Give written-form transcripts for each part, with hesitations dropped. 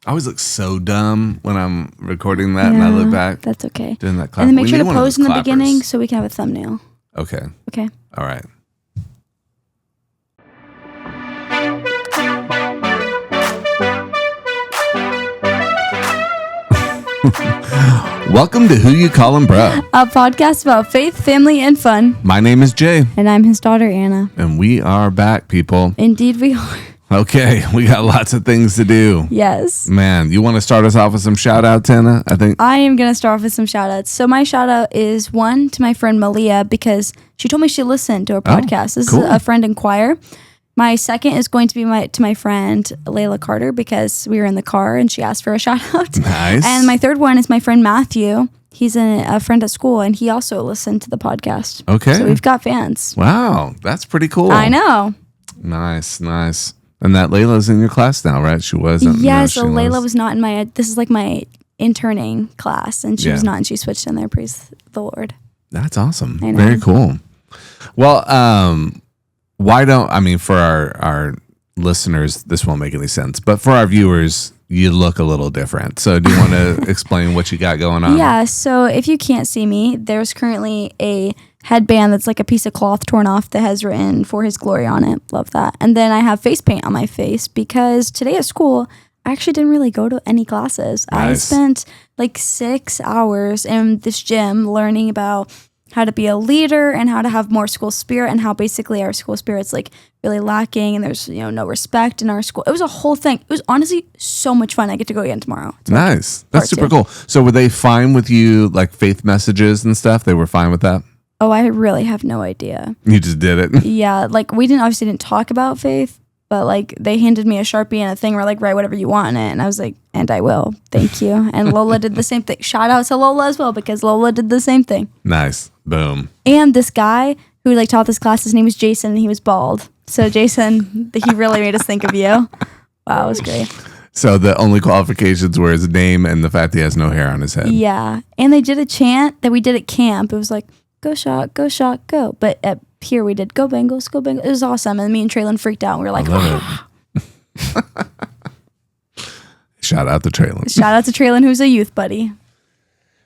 I always look so dumb when I'm recording that and I look back. That's okay. Doing that clap. And then make sure to pose in the beginning so we can have a thumbnail. Okay. Okay. All right. Welcome to Who You Callin' Bro, A podcast about faith, family, and fun. My name is Jay. And I'm his daughter, Anna. And we are back, people. Indeed we are. Okay, we got lots of things to do. Yes. Man, you want to start us off with some shout-outs, Anna? I am going to start off with some shout-outs. So my shout-out is one to my friend Malia because she told me she listened to our podcast. This is a friend in choir. My second is going to be to my friend Layla Carter because we were in the car and she asked for a shout-out. Nice. And my third one is my friend Matthew. He's a friend at school and he also listened to the podcast. Okay. So we've got fans. Wow, that's pretty cool. I know. Nice. And that Layla's in your class now, right? She wasn't. Yeah, so Layla was not in this is like my interning class, and she was not, and she switched in there. Praise the Lord. That's awesome. Very cool. Well, for our listeners, this won't make any sense, but for our viewers, you look a little different. So do you want to explain what you got going on? Yeah, so if you can't see me, there's currently a headband that's like a piece of cloth torn off that has written "For His Glory" on it. Love that. And then I have face paint on my face because today at school, I actually didn't really go to any classes. Nice. I spent like 6 hours in this gym learning about how to be a leader and how to have more school spirit and how basically our school spirit's like really lacking and there's no respect in our school. It was a whole thing. It was honestly so much fun. I get to go again tomorrow. Nice. That's super cool. So were they fine with you, like faith messages and stuff? They were fine with that? Oh, I really have no idea. You just did it? Yeah, like we obviously didn't talk about faith, but like they handed me a Sharpie and a thing where like write whatever you want in it. And I was like, and I will. Thank you. And Lola did the same thing. Shout out to Lola as well because Lola did the same thing. Nice. Boom. And this guy who like taught this class, his name was Jason and he was bald. So Jason, he really made us think of you. Wow, it was great. So the only qualifications were his name and the fact that he has no hair on his head. Yeah. And they did a chant that we did at camp. It was like, go Shock, go. But at here we did go Bengals, go Bengals. It was awesome. And me and Traylon freaked out. And we were like, Shout out to Traylon. Shout out to Traylon, who's a youth buddy.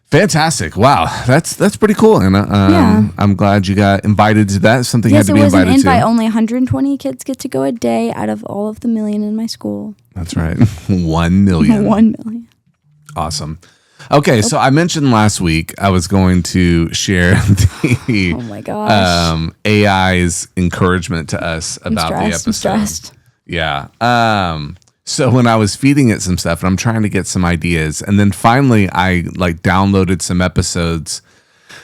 Fantastic. Wow. That's pretty cool. And I'm glad you got invited to that. Something you had to be invited to. Yes, it was an invite. Only 120 kids get to go a day out of all of the million in my school. That's right. 1 million. 1 million. Awesome. Okay, so I mentioned last week I was going to share the oh my gosh. AI's encouragement to us about the episode. I'm stressed. Yeah. So when I was feeding it some stuff and I'm trying to get some ideas, and then finally I like downloaded some episodes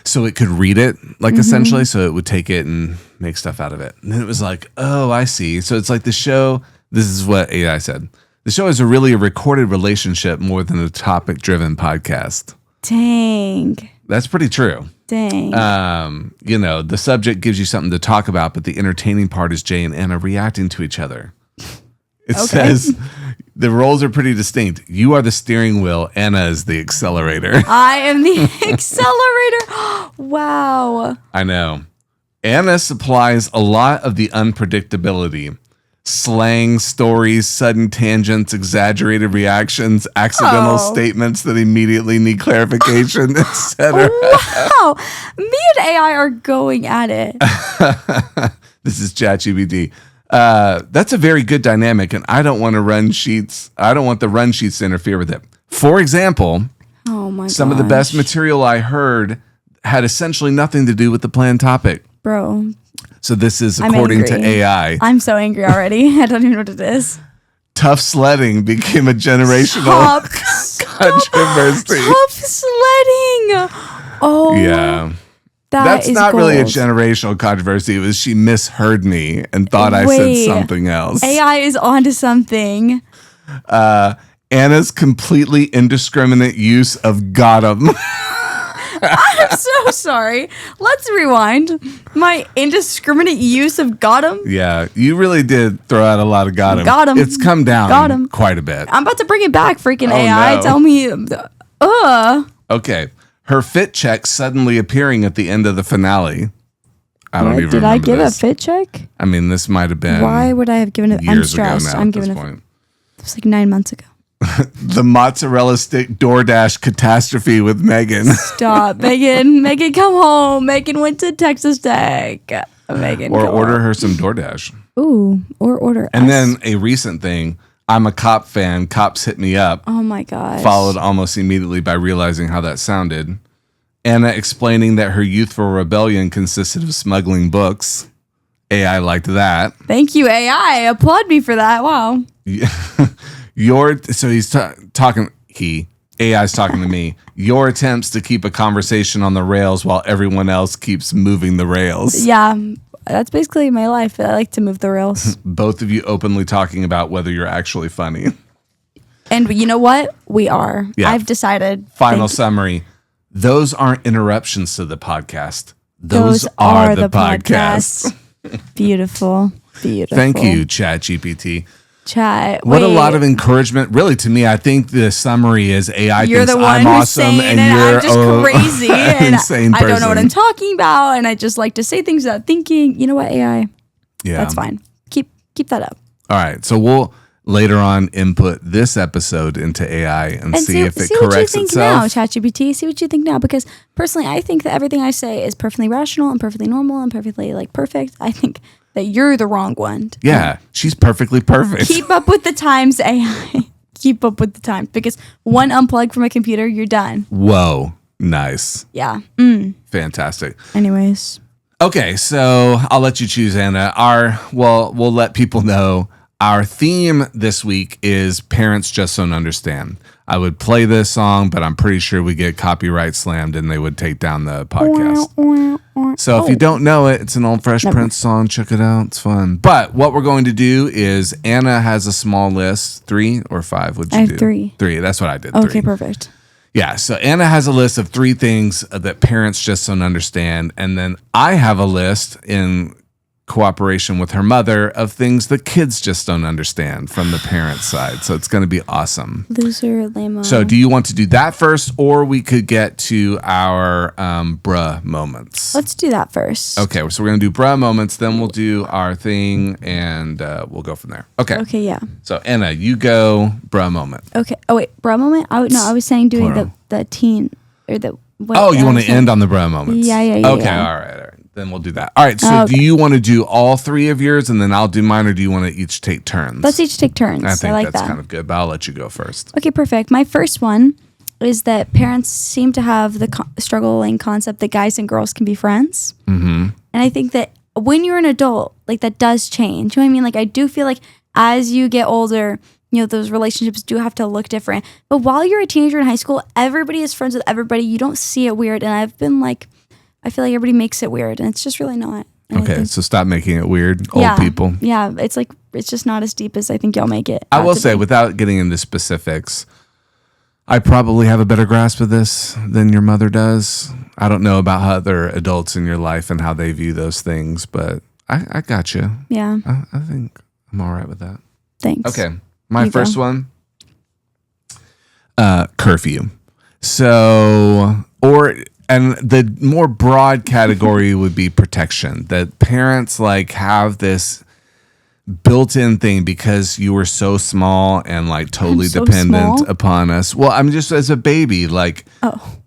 so it could read it, like essentially, so it would take it and make stuff out of it. And then it was like, oh, I see. So it's like the show, this is what AI said. The show is really a recorded relationship more than a topic-driven podcast. Dang. That's pretty true. Dang. The subject gives you something to talk about, but the entertaining part is Jay and Anna reacting to each other. It says the roles are pretty distinct. You are the steering wheel. Anna is the accelerator. I am the accelerator. Wow. I know. Anna supplies a lot of the unpredictability. Slang, stories, sudden tangents, exaggerated reactions, accidental statements that immediately need clarification, etc. Wow. Me and AI are going at it. This is ChatGPT. That's a very good dynamic, and I don't want to run sheets. I don't want the run sheets to interfere with it. For example, some of the best material I heard had essentially nothing to do with the planned topic. Bro. So this is according to AI. I'm so angry already. I don't even know what it is. Tough sledding became a generational controversy. Tough sledding. Oh, yeah. That's not gold. Really a generational controversy. It was she misheard me and thought I said something else. AI is onto something. Anna's completely indiscriminate use of got 'em. I'm so sorry. Let's rewind. My indiscriminate use of got 'em. Yeah, you really did throw out a lot of got 'em. Got 'em. It's come down quite a bit. I'm about to bring it back, freaking AI. No. Tell me. Okay. Her fit check suddenly appearing at the end of the finale. I don't even remember. Did I give a fit check? I mean, this might have been. Why would I have given it? I'm stressed. I'm giving it. It was like 9 months ago. The mozzarella stick DoorDash catastrophe with Megan. Stop, Megan. Megan, come home. Megan went to Texas Tech. Megan, Or order her some DoorDash. Ooh, or order. And then a recent thing. I'm a Cop fan. Cops hit me up. Oh my gosh. Followed almost immediately by realizing how that sounded. Anna explaining that her youthful rebellion consisted of smuggling books. AI liked that. Thank you, AI. Applaud me for that. Wow. So he's talking. AI's talking to me. Your attempts to keep a conversation on the rails while everyone else keeps moving the rails. Yeah, that's basically my life. I like to move the rails. Both of you openly talking about whether you're actually funny. And you know what? We are. Yeah. I've decided. Final summary. Those aren't interruptions to the podcast. Those are the podcasts. Beautiful. Beautiful. Thank you, ChatGPT. Chat. What a lot of encouragement. Really, to me, I think the summary is AI you're thinks the one I'm who's awesome saying and I'm you're just crazy and insane I don't know what I'm talking about and I just like to say things without thinking. You know what, AI? Yeah. That's fine. Keep that up. All right. So we'll later on input this episode into AI and see if it corrects itself. See what you think itself. now, ChatGPT. See what you think now. Because personally, I think that everything I say is perfectly rational and perfectly normal and perfectly perfect. I think that you're the wrong one. Yeah, she's perfectly perfect. Keep up with the times, AI. Keep up with the times. Because one unplug from a computer, you're done. Whoa. Nice. Yeah. Fantastic. Anyways. Okay, so I'll let you choose, Anna. We'll let people know our theme this week is Parents Just Don't Understand. I would play this song, but I'm pretty sure we get copyright slammed and they would take down the podcast. So if you don't know it, it's an old Fresh Prince song. Check it out. It's fun. But what we're going to do is Anna has a small list. 3 or 5? What'd you do? I have 3. 3. That's what I did. Okay, 3. perfect. Yeah, so Anna has a list of 3 things that parents just don't understand. And then I have a list in cooperation with her mother of things that kids just don't understand from the parent side. So it's going to be awesome. Loser, lame. So do you want to do that first, or we could get to our bruh moments? Let's do that first. Okay, so we're going to do bruh moments, then we'll do our thing, and we'll go from there. Okay. Okay, yeah. So Anna, you go bruh moment. Okay. Oh, wait. Bruh moment? I was saying doing the teen or the... What, you want to end on the bruh moments? Yeah. Okay, all right. Then we'll do that. All right, so do you want to do all 3 of yours and then I'll do mine, or do you want to each take turns? Let's each take turns. I think like that's that. kind of good, but I'll let you go first. Okay, perfect. My first one is that parents seem to have the struggling concept that guys and girls can be friends. Mm-hmm. And I think that when you're an adult, that does change. You know what I mean? I do feel like as you get older, those relationships do have to look different. But while you're a teenager in high school, everybody is friends with everybody. You don't see it weird. And I've been I feel like everybody makes it weird, and it's just really not. And Okay, so stop making it weird, old people. Yeah, it's it's just not as deep as I think y'all make it. I will say, without getting into specifics, I probably have a better grasp of this than your mother does. I don't know about other adults in your life and how they view those things, but I got you. Yeah. I think I'm all right with that. Thanks. Okay, my first one, curfew. And the more broad category would be protection. That parents have this built-in thing because you were so small and totally dependent upon us. Well, I'm just as a baby,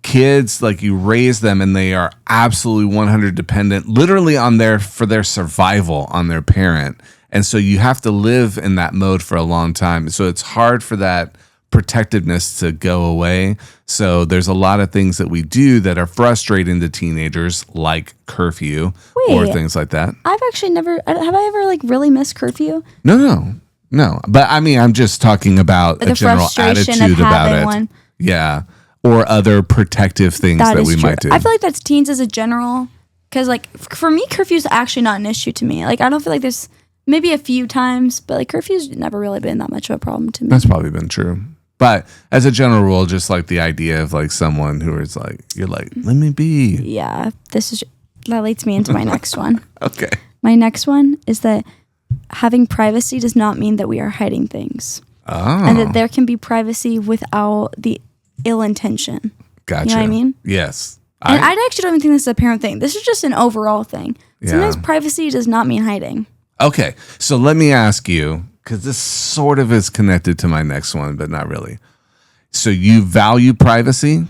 kids, you raise them and they are absolutely 100 dependent, literally for their survival on their parent. And so you have to live in that mode for a long time. So it's hard for that protectiveness to go away. So there's a lot of things that we do that are frustrating to teenagers, like curfew or things like that. I've actually never, have I ever really missed curfew? No. But I mean, I'm just talking about a general attitude about it. One. Yeah. Or other protective things that we might do. I feel like that's teens as a general, because for me, curfew is actually not an issue to me. I don't feel like there's maybe a few times, but curfew's never really been that much of a problem to me. That's probably been true. But as a general rule, just the idea of someone who is you're let me be. Yeah, that leads me into my next one. Okay. My next one is that having privacy does not mean that we are hiding things. Oh. And that there can be privacy without the ill intention. Gotcha. You know what I mean? Yes. And I actually don't even think this is a parent thing. This is just an overall thing. Sometimes privacy does not mean hiding. Okay. So let me ask you, because this sort of is connected to my next one, but not really. So you value privacy?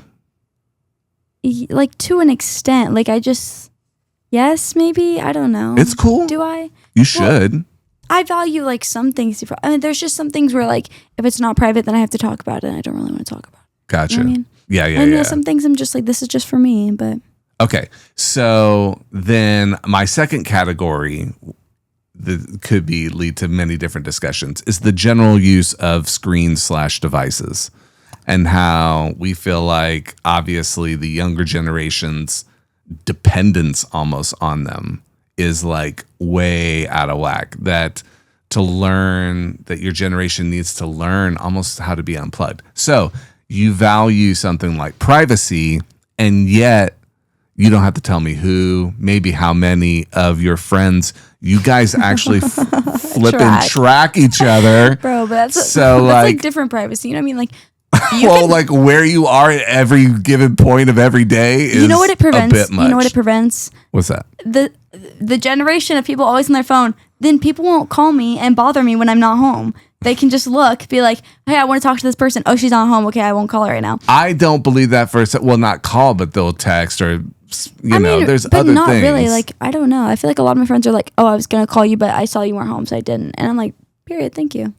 Like to an extent. Like yes, maybe. I don't know. It's cool. Do I? You should. Well, I value like some things. I mean, there's just some things where like if it's not private, then I have to talk about it. And I don't really want to talk about it. Gotcha. You know what I mean? Yeah. And some things I'm just like, this is just for me. But okay. So then my second category that could lead to many different discussions is the general use of screens/devices and how we feel like obviously the younger generation's dependence almost on them is like way out of whack. That to learn that your generation needs to learn almost how to be unplugged. So you value something like privacy, and yet you don't have to tell me who, maybe how many of your friends you guys actually flip and track each other. Bro, but that's like different privacy. You know what I mean? Like, like where you are at every given point of every day is you know what it prevents? a bit much. You know what it prevents? What's that? The generation of people always on their phone, then people won't call me and bother me when I'm not home. They can just be like, hey, I want to talk to this person. Oh, she's not home. Okay, I won't call her right now. I don't believe that for a second. Well, not call, but they'll text or, there's but other not things. Really. Like, I don't know. I feel like a lot of my friends are like, oh, I was going to call you, but I saw you weren't home, so I didn't. And I'm like, period, thank you.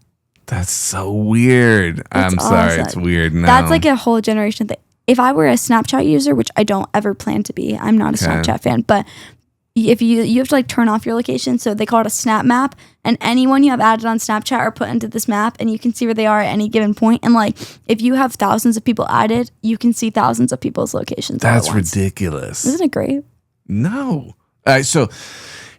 That's so weird. I'm sorry. It's weird. No. That's like a whole generation thing. If I were a Snapchat user, which I don't ever plan to be, I'm not a Snapchat fan, but if you have to like turn off your location, so they call it a snap map, and anyone you have added on Snapchat are put into this map, and you can see where they are at any given point. And like, if you have thousands of people added, you can see thousands of people's locations. That's ridiculous. Isn't it great? No. So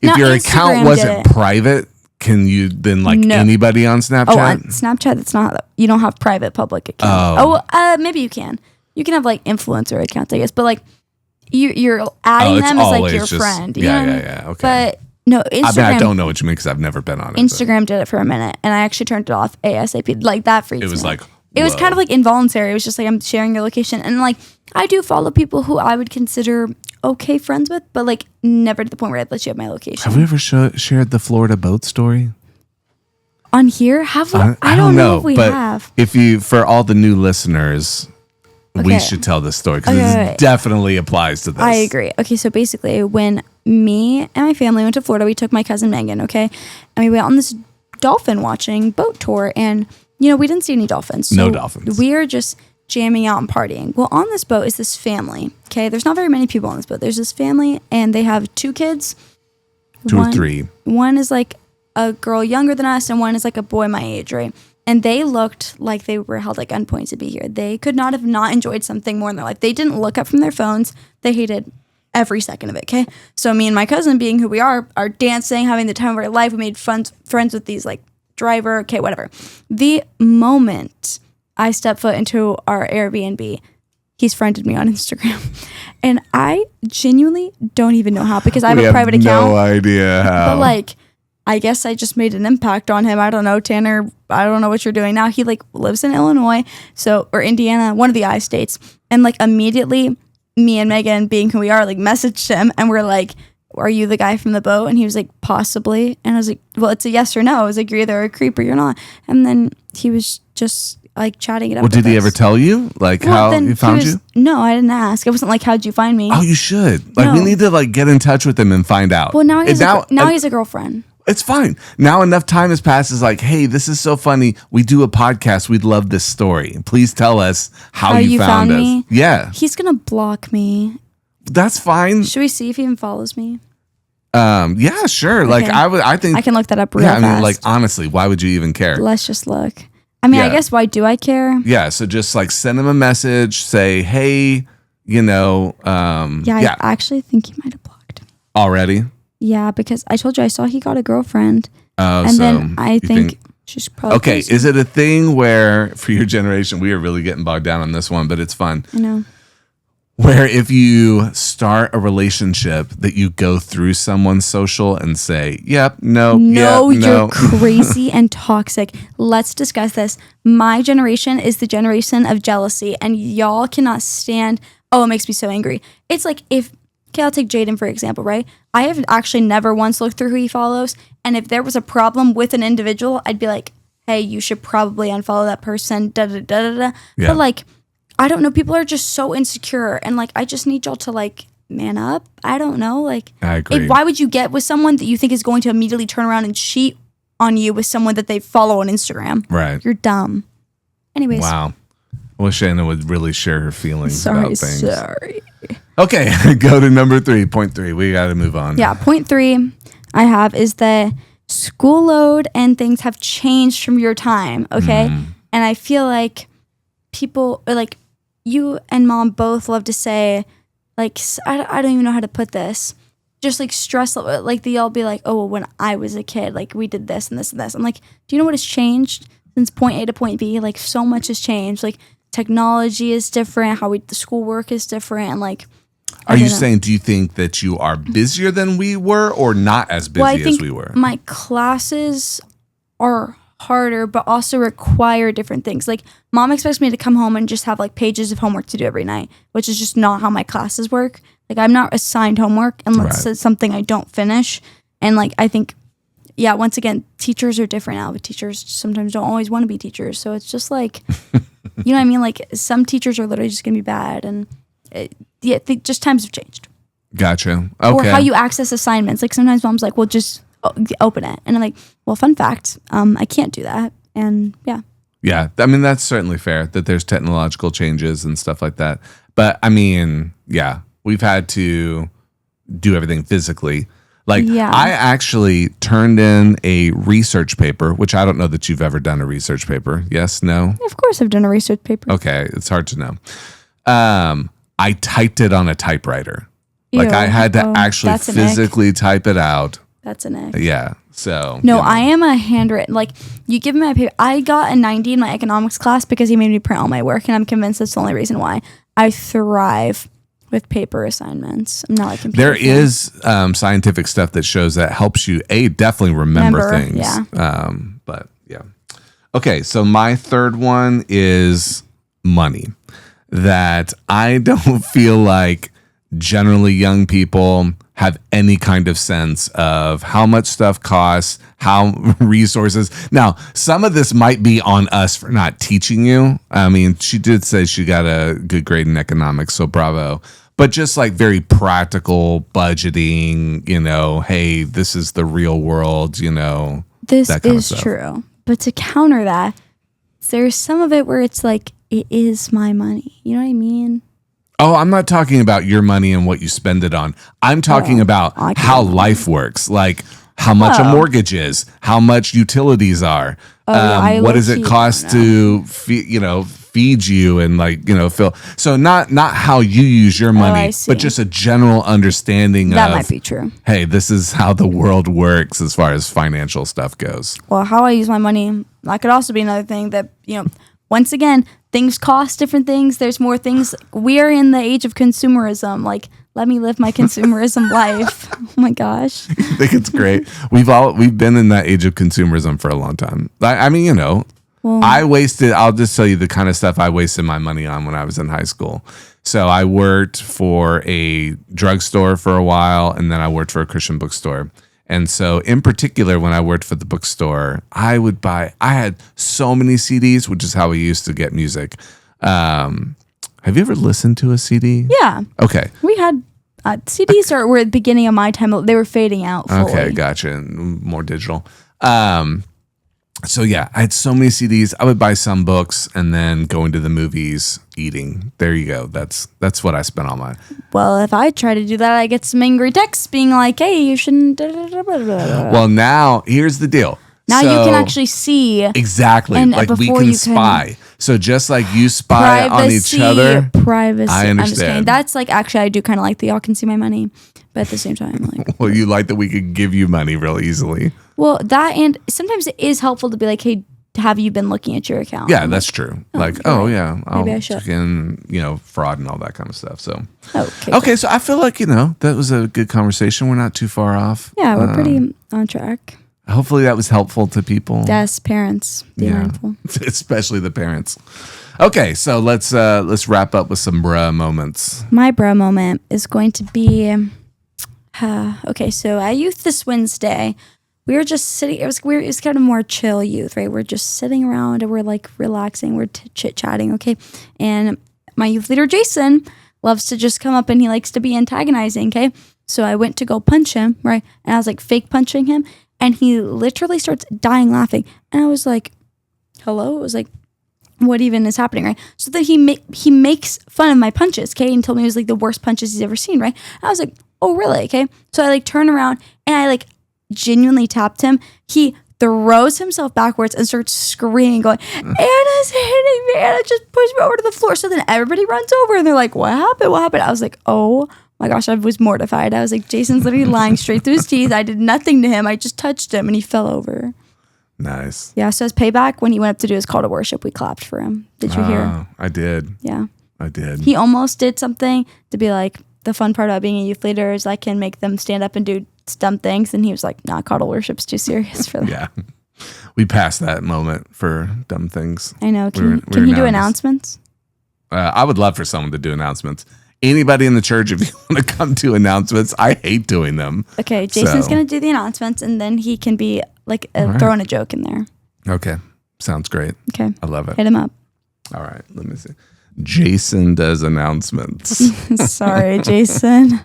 if your account wasn't private, can you then anybody on Snapchat? Oh, on Snapchat, that's not. You don't have private public accounts. Maybe you can. You can have like influencer accounts, I guess, but like. You're adding them as like your friend. Yeah. Okay. But no, Instagram. I don't know what you mean because I've never been on it. Instagram did it for a minute, and I actually turned it off ASAP. Like that freaks me. It was like it was kind of like involuntary. It was just like I'm sharing your location, and like I do follow people who I would consider okay friends with, but like never to the point where I'd let you have my location. Have we ever shared the Florida boat story on here? Have we? I don't know if we have. If you, for all the new listeners. Okay. We should tell this story because it definitely applies to this. I agree. Okay, so basically when me and my family went to Florida, we took my cousin Megan, okay? And we went on this dolphin watching boat tour, and, we didn't see any dolphins. So no dolphins. We are just jamming out and partying. Well, on this boat is this family, okay? There's not very many people on this boat. There's this family, and they have 2 kids. 2 or 3. One is like a girl younger than us, and one is like a boy my age, right? And they looked like they were held like gunpoint to be here. They could not have not enjoyed something more in their life. They didn't look up from their phones. They hated every second of it, okay? So me and my cousin, being who we are dancing, having the time of our life. We made friends with these like driver, okay, whatever. The moment I step foot into our Airbnb, he's friended me on Instagram. And I genuinely don't even know how, because I have a private account. No idea how. But like, I guess I just made an impact on him. I don't know, Tanner. I don't know what you're doing now. He like lives in Illinois, or Indiana, one of the I states. And like immediately, me and Megan, being who we are, like messaged him, and we're like, "Are you the guy from the boat?" And he was like, "Possibly." And I was like, "Well, it's a yes or no." I was like, "You're either a creep or you're not." And then he was just like chatting it up. Well, did he ever tell you how he found you? No, I didn't ask. I wasn't like, "How'd you find me?" Oh, you should. We need to get in touch with him and find out. Well, now he's a girlfriend. It's fine. Now enough time has passed. It's like, hey, this is so funny. We do a podcast. We'd love this story. Please tell us how you found us. Me? Yeah. He's going to block me. That's fine. Should we see if he even follows me? Yeah, sure. Okay. I think I can look that up real fast. I mean, honestly, why would you even care? Let's just look. I mean, I guess, why do I care? Yeah. So just send him a message, say, hey, I actually think he might have blocked me. Already? Yeah, because I told you I saw he got a girlfriend. Oh, and then I think she's probably okay. Is it a thing where, for your generation, we are really getting bogged down on this one, but it's fun. I know. Where if you start a relationship, that you go through someone's social and say, "Yep, no, you're crazy and toxic." Let's discuss this. My generation is the generation of jealousy, and y'all cannot stand. Oh, it makes me so angry. It's like if okay, I'll take Jaden for example, right? I have actually never once looked through who he follows. And if there was a problem with an individual, I'd be like, hey, you should probably unfollow that person, da da da da da. Yeah. But like, I don't know. People are just so insecure. And like, I just need y'all to like man up. I don't know. Like, I agree. why would you get with someone that you think is going to immediately turn around and cheat on you with someone that they follow on Instagram? Right. You're dumb. Anyways. Wow. I wish Anna would really share her feelings about things. Sorry. Okay, go to number 3, point 3. We got to move on. Yeah, point 3 I have is that school load and things have changed from your time, okay? And I feel like people, like you and mom both love to say, like, I don't even know how to put this. Just like stress level, like they all be like, oh, well, when I was a kid, like we did this and this and this. I'm like, do you know what has changed since point A to point B? Like so much has changed. Like technology is different, the schoolwork is different, and like. Are you saying, do you think that you are busier than we were or not as busy as we were? My classes are harder, but also require different things. Like mom expects me to come home and just have like pages of homework to do every night, which is just not how my classes work. Like I'm not assigned homework unless it's something I don't finish. And like, I think, yeah, once again, teachers are different now, but teachers sometimes don't always want to be teachers. So it's just like, you know what I mean? Like some teachers are literally just going to be bad. And just times have changed. Gotcha. Okay. Or how you access assignments. Like sometimes mom's like, well, just open it. And I'm like, well, fun fact, I can't do that. And yeah. Yeah. I mean, that's certainly fair that there's technological changes and stuff like that. But I mean, yeah, we've had to do everything physically. Like I actually turned in a research paper, which I don't know that you've ever done a research paper. Yes? No? Of course I've done a research paper. Okay. It's hard to know. I typed it on a typewriter. Ew. Like I had to actually physically type it out. That's an ick. Yeah. So no, I am a handwritten. Like you give me my paper. I got a 90 in my economics class because he made me print all my work, and I'm convinced that's the only reason why. I thrive with paper assignments. I'm not like computer. There is scientific stuff that shows that helps you definitely remember things. Yeah. But yeah. Okay, so my third one is money. That I don't feel like generally young people have any kind of sense of how much stuff costs, how resources. Now, some of this might be on us for not teaching you. I mean, she did say she got a good grade in economics, so bravo. But just like very practical budgeting, hey, this is the real world, This that kind is of true. But to counter that, there's some of it where it's like, it is my money. You know what I mean? Oh, I'm not talking about your money and what you spend it on. I'm talking about how life works. Like how much a mortgage is, how much utilities are. What does it cost to feed you and fill. So not how you use your money, but just a general understanding that might be true. Hey, this is how the world works as far as financial stuff goes. Well, how I use my money, that could also be another thing that, once again, things cost different things. There's more things. We are in the age of consumerism. Like, let me live my consumerism life. Oh my gosh. I think it's great. We've been in that age of consumerism for a long time. I mean, I'll just tell you the kind of stuff I wasted my money on when I was in high school. So I worked for a drugstore for a while, and then I worked for a Christian bookstore. And so in particular, when I worked for the bookstore, I had so many CDs, which is how we used to get music. Have you ever listened to a CD? Yeah. Okay. We had CDs were at the beginning of my time. They were fading out fully. Okay, gotcha. More digital. So yeah, I had so many CDs. I would buy some books and then going to the movies, eating. There you go. That's what I spent all my. Well, if I try to do that, I get some angry texts being like, "Hey, you shouldn't." Well, now here's the deal. Now you can actually see exactly, like we can spy. So just like you spy on each other, privacy. I understand. I'm just kidding. That's like actually, I do kind of like that y'all can see my money, but at the same time, like. Well, you like that we could give you money real easily. Well, that and sometimes it is helpful to be like, hey, have you been looking at your account? Yeah, that's true. Yeah, maybe I should. Check in, fraud and all that kind of stuff. So okay. So I feel like that was a good conversation. We're not too far off. Yeah, we're pretty on track. Hopefully that was helpful to people. Yes, parents. Be mindful. Especially the parents. Okay, so let's wrap up with some bruh moments. My bruh moment is going to be okay. So at youth this Wednesday, we were just sitting. It was kind of more chill youth, right? We're just sitting around and we're like relaxing. We're chit chatting, okay. And my youth leader Jason loves to just come up and he likes to be antagonizing, okay. So I went to go punch him, right? And I was like fake punching him, and he literally starts dying laughing. And I was like, "Hello?" It was like, what even is happening, right? So then he makes fun of my punches, okay, and told me it was like the worst punches he's ever seen, right? And I was like, oh really, okay? So I like turn around and I like genuinely tapped him. He throws himself backwards and starts screaming, going, "Anna's hitting me! Anna just pushed me over to the floor." So then everybody runs over and they're like, "What happened? What happened?" I was like, oh my gosh, I was mortified. I was like, Jason's literally lying straight through his teeth. I did nothing to him. I just touched him and he fell over. Nice. Yeah, so as payback, when he went up to do his call to worship, we clapped for him. Did you hear? I did. Yeah. I did. He almost did something to be like, the fun part about being a youth leader is I can make them stand up and do dumb things. And he was like, nah, call to worship's too serious for that. Yeah. We passed that moment for dumb things. I know. Can you do announcements? I would love for someone to do announcements. Anybody in the church, if you want to come to announcements, I hate doing them. Okay, Jason's going to do the announcements, and then he can be like throwing a joke in there. Okay, sounds great. Okay. I love it. Hit him up. All right, let me see. Jason does announcements. Sorry, Jason.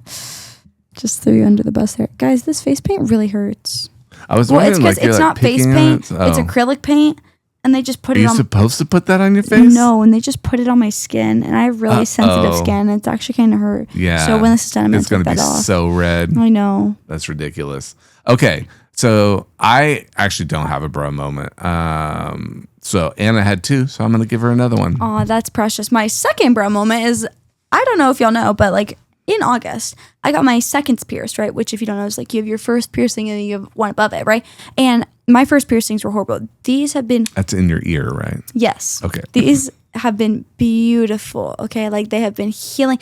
Just threw you under the bus there. Guys, this face paint really hurts. I was wondering, it's because it's not face paint. It's acrylic paint. And they just put it on. Are you supposed to put that on your face? No, and they just put it on my skin. And I have really sensitive skin. And it's actually kind of hurt. Yeah. So when this is done, I'm going to take that off. It's going to be so red. I know. That's ridiculous. Okay. So I actually don't have a bro moment. So Anna had two. So I'm going to give her another one. Oh, that's precious. My second bro moment is, I don't know if y'all know, but like in August, I got my seconds pierced, right? Which if you don't know, is like you have your first piercing and then you have one above it, right? And my first piercings were horrible. These have been... That's in your ear, right? Yes. Okay. These have been beautiful, okay? Like they have been healing.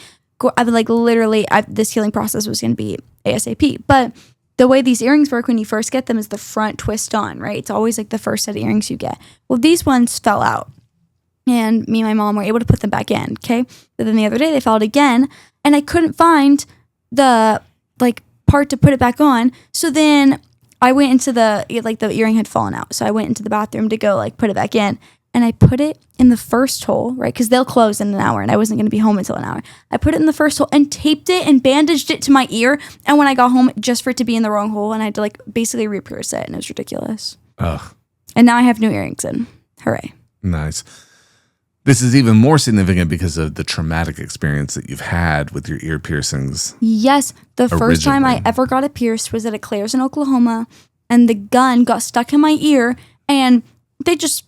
I've been like literally, this healing process was going to be ASAP. But the way these earrings work when you first get them is the front twist on, right? It's always like the first set of earrings you get. Well, these ones fell out. And me and my mom were able to put them back in, okay? But then the other day they fell out again. And I couldn't find the like part to put it back on. So then I went into the earring had fallen out. So I went into the bathroom to go like put it back in. And I put it in the first hole, right? Because they'll close in an hour and I wasn't going to be home until an hour. I put it in the first hole and taped it and bandaged it to my ear. And when I got home, just for it to be in the wrong hole, and I had to like basically re-pierce it. And it was ridiculous. Ugh. And now I have new earrings in. Hooray. Nice. This is even more significant because of the traumatic experience that you've had with your ear piercings. Yes. The first time I ever got it pierced was at a Claire's in Oklahoma, and the gun got stuck in my ear, and they just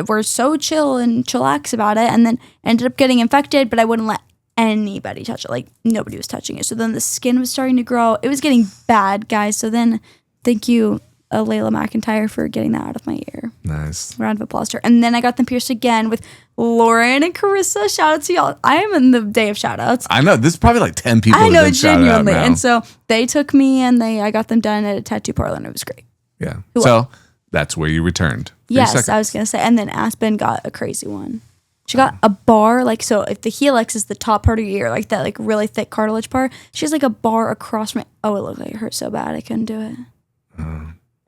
were so chill and chillax about it, and then ended up getting infected, but I wouldn't let anybody touch it. Like, nobody was touching it. So then the skin was starting to grow. It was getting bad, guys. So then thank you, Layla McIntyre, for getting that out of my ear. Nice. Round of applause to her. And then I got them pierced again with Lauren and Carissa. Shout out to y'all. I am in the day of shout outs. I know. This is probably like 10 people. I know, genuinely. And so they took me and I got them done at a tattoo parlor, and it was great. Yeah. So that's where you returned. Yes, I was going to say. And then Aspen got a crazy one. She got a bar, like, so if the helix is the top part of your ear, like that like really thick cartilage part, she has like a bar across my, oh, it looked like it hurt so bad I couldn't do it.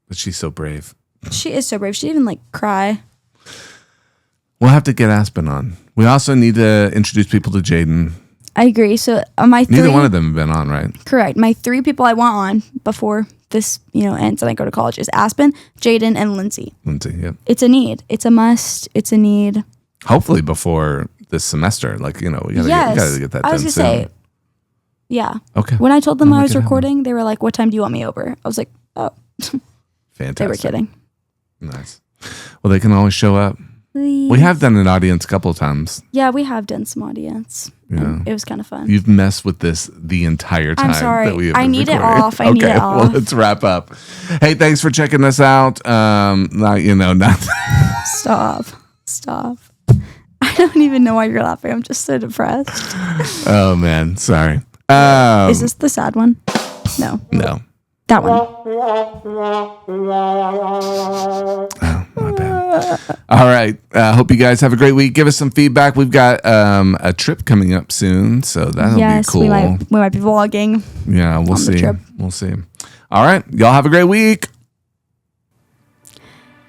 But she's so brave. She is so brave. She didn't even like cry. We'll have to get Aspen on. We also need to introduce people to Jaden. I agree. So my neither one of them have been on, right? Correct. My three people I want on before this, ends and I go to college is Aspen, Jaden, and Lindsay. Lindsay, yep. It's a need. It's a must. It's a need. Hopefully before this semester, we gotta get that done soon. I was gonna say, yeah. Okay. When I told them I was recording, they were like, "What time do you want me over?" I was like, "Oh." Fantastic. They were kidding. Nice. Well, they can always show up. Please. We have done an audience a couple of times. Yeah, we have done some audience. Yeah. It was kind of fun. You've messed with this the entire time. I'm sorry. That we have I need recording. it off. I need it off. Well, let's wrap up. Hey, thanks for checking us out. Not Stop. I don't even know why you're laughing. I'm just so depressed. Oh man, sorry. Is this the sad one? No. No. That one. Oh, my bad. All right. Hope you guys have a great week. Give us some feedback. We've got a trip coming up soon, so that'll be cool. We might be vlogging. Yeah, we'll see. Trip. We'll see. All right. Y'all have a great week.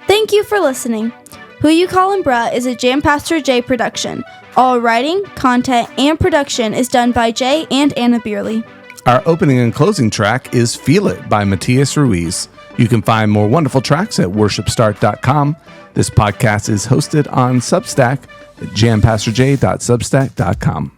Thank you for listening. Who You Callin' Bruh is a Jam Pastor Jay production. All writing, content, and production is done by Jay and Anna Beerley. Our opening and closing track is Feel It by Matias Ruiz. You can find more wonderful tracks at worshipstart.com. This podcast is hosted on Substack at jampastorj.substack.com.